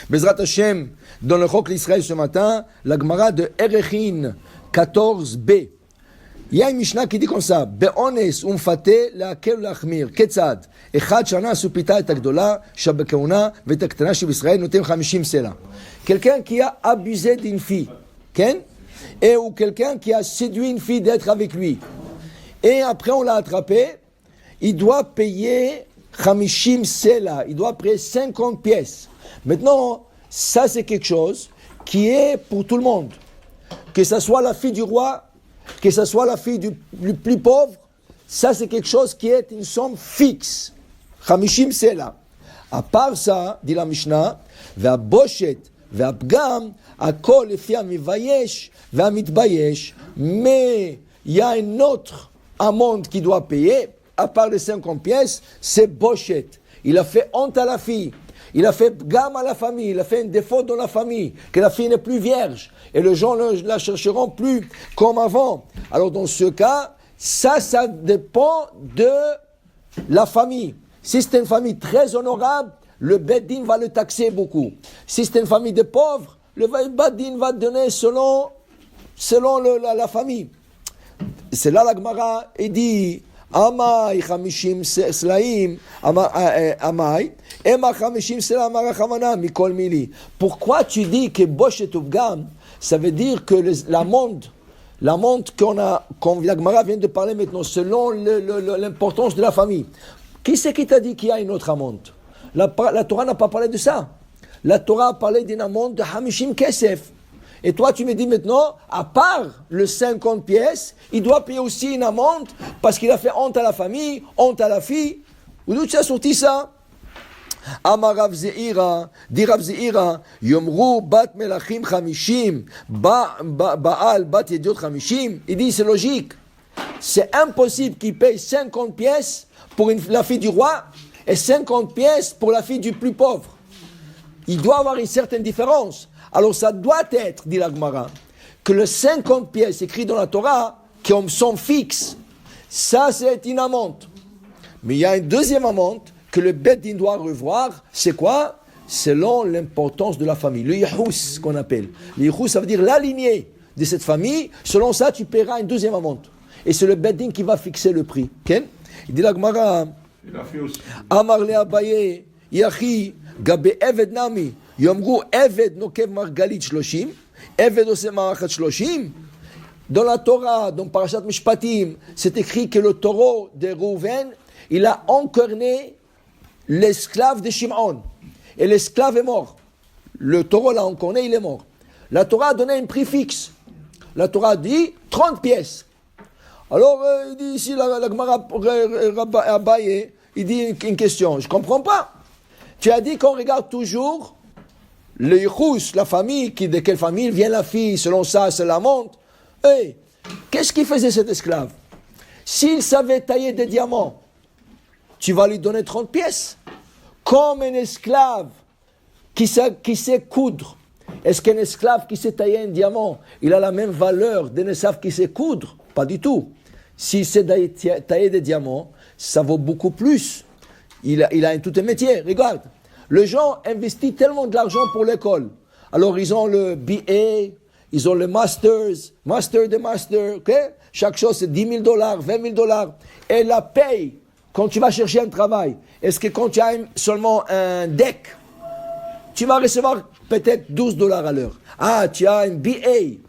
Bezrat Hashem, dans le Chok l'Israël ce matin, la Gemara de Erechin 14b. Il y a une Mishnah qui dit comme ça, Be'ones umfate la'akel la'achmir, ketzad, echad shana supita et agdola, shabekeuna, vet aktana sheb'Israël, notem 50 sela. Quelqu'un qui a abusé d'une fille, ken? Et ou quelqu'un qui a séduit une fille d'être avec lui. Et après on l'a attrapé, il doit payer 50 sela, il doit payer 50 pièces. Maintenant, ça c'est quelque chose qui est pour tout le monde. Que ce soit la fille du roi, que ce soit la fille du plus pauvre, ça c'est quelque chose qui est une somme fixe. 50 sela. À part ça, dit la Mishnah, והבושת והפגם, הכל לפי המבייש והמתבייש, mais il y a une autre amende qui doit payer, à part les 50 pièces, c'est bochet. Il a fait honte à la fille. Il a fait gamme à la famille, il a fait un défaut dans la famille, que la fille n'est plus vierge, et les gens ne la chercheront plus comme avant. Alors dans ce cas, ça dépend de la famille. Si c'est une famille très honorable, le Beddin va le taxer beaucoup. Si c'est une famille de pauvres, le Beddin va donner selon la famille. C'est là la Gemara, il dit... Amai 50 selaim, amai, ema 50 selaim, amara chavana, mikol mili. Pourquoi tu dis que bosh et tuvgam, ça veut dire que l'amende qu'on la Gemara vient de parler maintenant, selon l'importance de la famille. Qui c'est qui t'a dit qu'il y a une autre amende? La Torah n'a pas parlé de ça. La Torah a parlé d'une amende de 50 kesef. Et toi, tu me dis maintenant, à part le 50 pièces, il doit payer aussi une amende parce qu'il a fait honte à la famille, honte à la fille. D'où tu as sorti ça? Amar Rav Zeira, dit Rav Zeira, Yomru bat melachim 50, Baal bat yediot 50. Il dit, c'est logique. C'est impossible qu'il paye 50 pièces pour la fille du roi et 50 pièces pour la fille du plus pauvre. Il doit y avoir une certaine différence. Alors ça doit être, dit la Gemara, que le 50 pièces écrit dans la Torah, qui sont fixes, ça c'est une amende. Mais il y a une deuxième amende que le Beddin doit revoir, c'est quoi? Selon l'importance de la famille, le Yehous qu'on appelle. Le Yehous, ça veut dire la lignée de cette famille, selon ça tu paieras une deuxième amende. Et c'est le Beddin qui va fixer le prix. Okay? Il dit la Gemara, Amar le Abaye, Yachi, Gabe Eved Nami, Yomru Eved Nokev Margalit Shloshim, Eved Ose Marachat Shloshim. Dans la Torah, dans Parashat Mishpatim, c'est écrit que le taureau de Rouven, il a encorné l'esclave de Shimon. Et l'esclave est mort. Le taureau l'a encorné, il est mort. La Torah a donné un prix fixe. La Torah dit 30 pièces. Alors, il dit ici, la Gemara Abaye, il dit une question. Je ne comprends pas. Tu as dit qu'on regarde toujours le Yichus, la famille, de quelle famille vient la fille, selon ça, c'est la monte. Hey, qu'est-ce qu'il faisait cet esclave? S'il savait tailler des diamants, tu vas lui donner 30 pièces. Comme un esclave qui sait coudre. Est-ce qu'un esclave qui sait tailler un diamant, il a la même valeur d'un esclave qui sait coudre? Pas du tout. S'il sait tailler des diamants, ça vaut beaucoup plus. Il a tout un métier. Regarde, les gens investissent tellement de l'argent pour l'école. Alors ils ont le BA, ils ont le master de master. Okay? Chaque chose c'est $10,000, $20,000. Et la paye, quand tu vas chercher un travail, est-ce que quand tu as seulement un deck, tu vas recevoir peut-être $12 à l'heure. Ah, tu as un BA,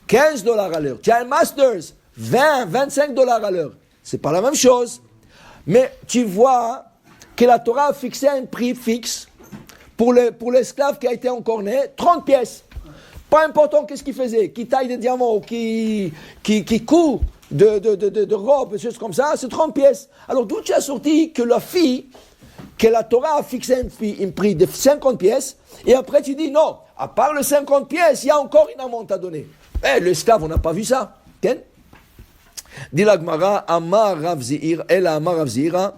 $15 à l'heure. Tu as un masters, $20, $25 à l'heure. C'est pas la même chose. Mais tu vois que la Torah a fixé un prix fixe pour l'esclave qui a été encorné, 30 pièces. Pas important qu'est-ce qu'il faisait, qui taille des diamants, qui coud de robes, des choses comme ça, c'est 30 pièces. Alors d'où tu as sorti que la fille, que la Torah a fixé un prix de 50 pièces, et après tu dis non, à part le 50 pièces, il y a encore une amende à donner. L'esclave, on n'a pas vu ça. Okay? Dit la Gemara, Amar Rav Zeira, Ela Amar Rav Zeira,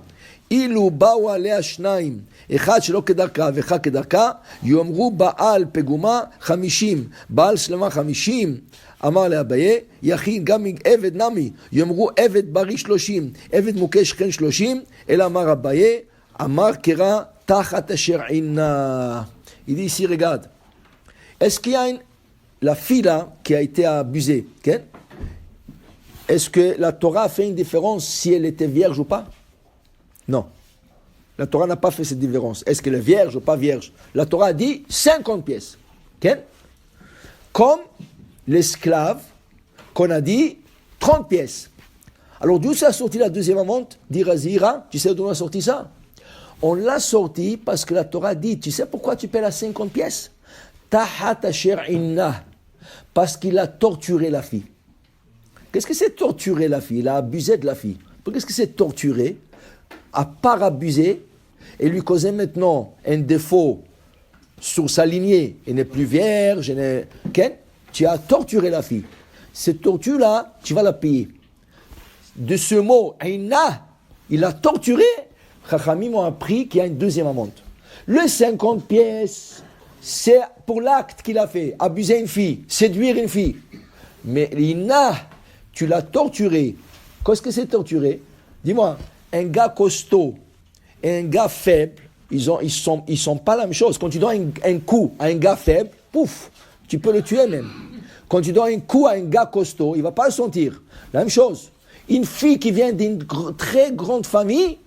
אילו באו עליה שניים, אחד שלא כדרכה ואחד כדרכה, יאמרו בעל פגומה 50, בעל שלמה 50. אמר לאביי, יכין גם עבד נמי, יאמרו עבד בריא 30, עבד מוכה שכן 30, אלא אמר אביי, אמר קרא תחת אשר עינה. Il dit ici, regarde, est-ce qu'il y a la fille là qui a été abusée, okay? Est-ce que la Torah a fait une différence si elle était vierge ou pas? Non. La Torah n'a pas fait cette différence. Est-ce qu'elle est vierge ou pas vierge? La Torah a dit 50 pièces. Okay? Comme l'esclave qu'on a dit 30 pièces. Alors d'où ça a sorti la deuxième amende? Dit Razira, tu sais d'où on a sorti ça? On l'a sorti parce que la Torah dit, tu sais pourquoi tu paies la 50 pièces? Tahat asher inna, parce qu'il a torturé la fille. Qu'est-ce que c'est torturer la fille? Il a abusé de la fille. Qu'est-ce que c'est torturer? À part abuser et lui causer maintenant un défaut sur sa lignée. Elle n'est plus vierge, okay? Tu as torturé la fille. Cette torture-là, tu vas la payer. De ce mot, inna, il a torturé. Chachamim ont appris qu'il y a une deuxième amende. Le 50 pièces, c'est pour l'acte qu'il a fait. Abuser une fille, séduire une fille. Mais l'inna, tu l'as torturé. Qu'est-ce que c'est torturer? Dis-moi, un gars costaud et un gars faible, ils sont pas la même chose. Quand tu donnes un coup à un gars faible, pouf, tu peux le tuer même. Quand tu donnes un coup à un gars costaud, il va pas le sentir. La même chose. Une fille qui vient d'une très grande famille,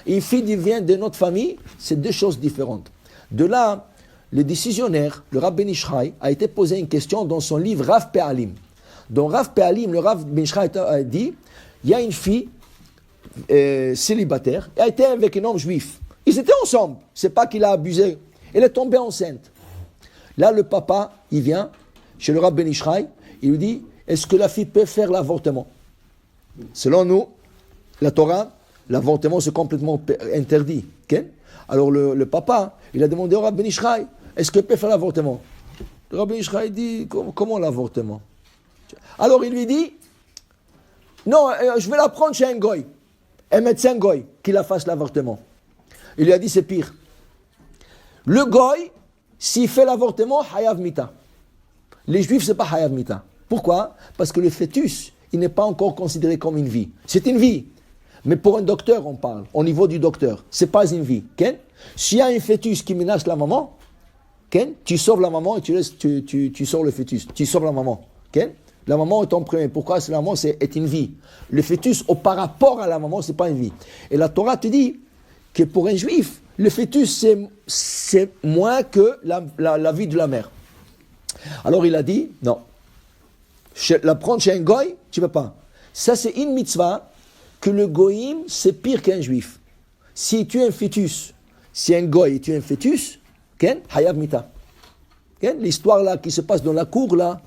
une fille qui vient de notre famille, c'est deux choses différentes. De là, le décisionnaire, le Rav Ben Ishraï, a été posé une question dans son livre Rav Pe'alim. Dans Rav Pe'alim, le Rav Ben Ishraï a dit, il y a une fille célibataire, elle a été avec un homme juif. Ils étaient ensemble, c'est pas qu'il a abusé. Elle est tombée enceinte. Là, le papa, il vient chez le Rav Ben Ishraï, il lui dit, est-ce que la fille peut faire l'avortement? Selon nous, la Torah, l'avortement c'est complètement interdit. Okay? Alors le papa, il a demandé au Rav Ben Ishraï, est-ce qu'il peut faire l'avortement? Le Rav Ben Ishraï dit, comment l'avortement? Alors il lui dit, non, je vais la prendre chez un goy, un médecin goy, qui la fasse l'avortement. Il lui a dit, c'est pire. Le goy, s'il fait l'avortement, hayav mita. Les juifs, c'est pas hayav mita. Pourquoi? Parce que le fœtus, il n'est pas encore considéré comme une vie. C'est une vie. Mais pour un docteur, on parle, au niveau du docteur. C'est pas une vie. Okay? S'il y a un fœtus qui menace la maman, okay? Tu sauves la maman et tu sauves le fœtus. Tu sauves la maman. Okay? La maman est en premier. Pourquoi? Parce que la maman est une vie. Le fœtus, par rapport à la maman, c'est pas une vie. Et la Torah te dit que pour un juif, le fœtus, c'est moins que la vie de la mère. Alors il a dit, non. La prendre chez un goy, tu ne peux pas. Ça, c'est une mitzvah que le goïm, c'est pire qu'un juif. Si tu es un fœtus, si un goy, tu es un fœtus, hayav mita. L'histoire là qui se passe dans la cour là,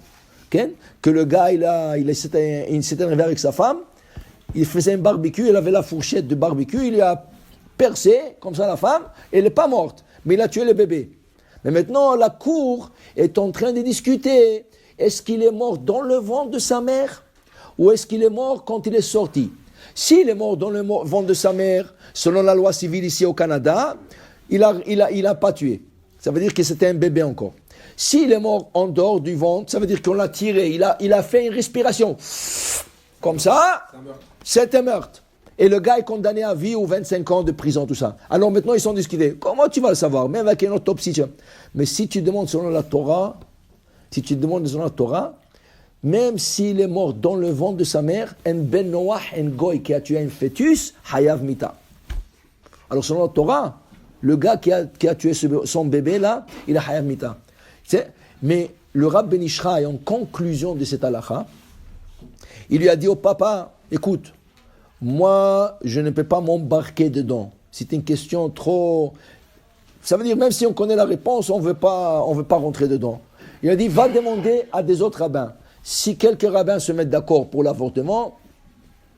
que le gars il s'était arrivé avec sa femme, il faisait un barbecue, il avait la fourchette de barbecue, il a percé comme ça la femme, et elle n'est pas morte, mais il a tué le bébé. Mais maintenant la cour est en train de discuter. Est-ce qu'il est mort dans le ventre de sa mère ou est-ce qu'il est mort quand il est sorti? S'il est mort dans le ventre de sa mère, selon la loi civile ici au Canada, il a pas tué. Ça veut dire que c'était un bébé encore. S'il est mort en dehors du ventre, ça veut dire qu'on l'a tiré. Il a fait une respiration. Comme ça, c'est un meurtre. Et le gars est condamné à vie ou 25 ans de prison, tout ça. Alors maintenant, ils sont discutés. Comment tu vas le savoir? Même avec une autopsie. Mais si tu demandes selon la Torah, même s'il est mort dans le ventre de sa mère, un ben Noach, un goy qui a tué un fœtus, hayav mita. Alors selon la Torah, le gars qui a tué son bébé là, il a hayav mita. Mais le Rav Ben Ishraï, en conclusion de cette halakha, il lui a dit au papa, écoute, moi je ne peux pas m'embarquer dedans. C'est une question trop... Ça veut dire même si on connaît la réponse, on veut pas rentrer dedans. Il a dit, va demander à des autres rabbins. Si quelques rabbins se mettent d'accord pour l'avortement,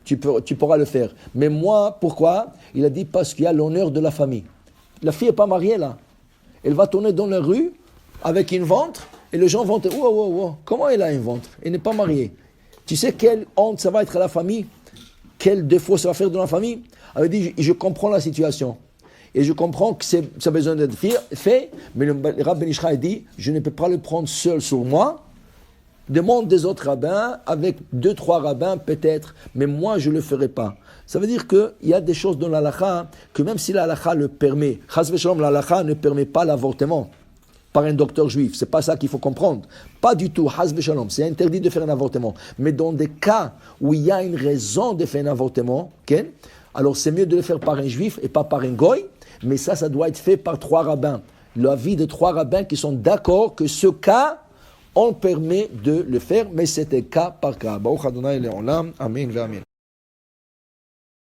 tu pourras le faire. Mais moi, pourquoi? Il a dit, parce qu'il y a l'honneur de la famille. La fille n'est pas mariée là. Elle va tourner dans la rue avec une ventre et les gens vont dire, comment elle a un ventre? Elle n'est pas mariée. Tu sais quelle honte ça va être à la famille? Quel défaut ça va faire dans la famille? Elle a dit, je comprends la situation. Et je comprends que ça a besoin d'être fait, mais le Rav Ben Ishraï dit, je ne peux pas le prendre seul sur moi, Demande des autres rabbins, avec 2-3 rabbins peut-être, mais moi je ne le ferai pas. Ça veut dire qu'il y a des choses dans l'halakha, que même si l'halakha le permet, chas v'shalom, l'halakha ne permet pas l'avortement par un docteur juif. C'est pas ça qu'il faut comprendre. Pas du tout, chas v'shalom, c'est interdit de faire un avortement. Mais dans des cas où il y a une raison de faire un avortement, okay, alors c'est mieux de le faire par un juif et pas par un goy, mais ça doit être fait par 3 rabbins. L'avis de 3 rabbins qui sont d'accord que ce cas, on permet de le faire, mais c'est un cas par cas. Baruch Adonai le'olam, amen ve'amen.